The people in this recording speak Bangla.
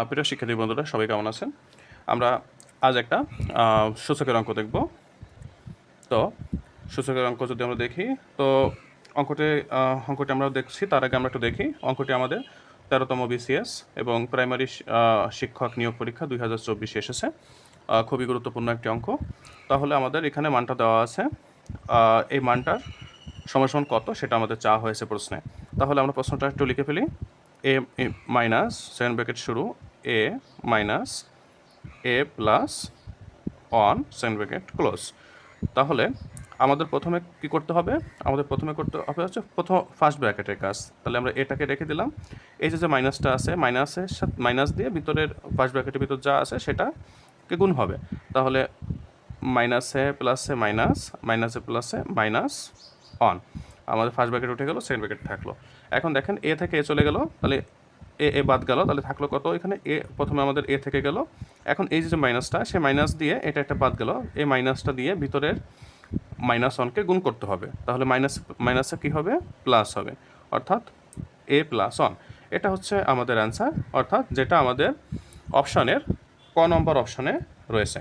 প্রিয় শিক্ষার্থী বন্ধুরা, সবাই কেমন আছেন? আমরা আজ একটা সূচকের অঙ্ক দেখব। তো সূচকের অঙ্ক যদি আমরা দেখি, তো অঙ্কটি আমরা দেখছি, তার আগে আমরা একটু দেখি। অঙ্কটি আমাদের 13তম বিসিএস এবং প্রাইমারি শিক্ষক নিয়োগ পরীক্ষা 2024 এসেছে। খুবই গুরুত্বপূর্ণ একটি অঙ্ক। তাহলে আমাদের এখানে মানটা দেওয়া আছে। এই মানটার সমান কত সেটা আমাদের চাওয়া হয়েছে প্রশ্নে। তাহলে আমরা প্রশ্নটা একটু লিখে ফেলি। এ মাইনাস সেকেন্ড ব্র্যাকেট শুরু, a minus a plus on second bracket close. তাহলে আমাদের প্রথমে কি করতে হবে? আমাদের প্রথমে করতে হবে হচ্ছে ফার্স্ট ব্র্যাকেটের কাজ। তাহলে আমরা এটাকে রেখে দিলাম। এই যে মাইনাসটা আছে, মাইনাসের সাথে মাইনাস দিয়ে ভিতরের ফার্স্ট ব্র্যাকেটের ভিতর যা আছে সেটাকে গুণ হবে। তাহলে মাইনাসে প্লাসে মাইনাস, মাইনাসে প্লাসে মাইনাস অন। আমাদের ফার্স্ট ব্র্যাকেট উঠে গেল, সেকেন্ড ব্র্যাকেট থাকলো। এখন দেখেন এ থেকে এ চলে গেল, তাহলে এ বাদ গেল, তাহলে থাকলো কত? এখানে এ প্রথমে আমাদের এ থেকে গেল। এখন এই যে মাইনাসটা, সে মাইনাস দিয়ে এটা একটা বাদ গেল, এই মাইনাসটা দিয়ে ভিতরের মাইনাস ওয়ানকে গুণ করতে হবে। তাহলে মাইনাসে কী হবে? প্লাস হবে, অর্থাৎ এ প্লাস ওয়ান। এটা হচ্ছে আমাদের অ্যান্সার, অর্থাৎ যেটা আমাদের অপশানের ক নম্বর অপশানে রয়েছে।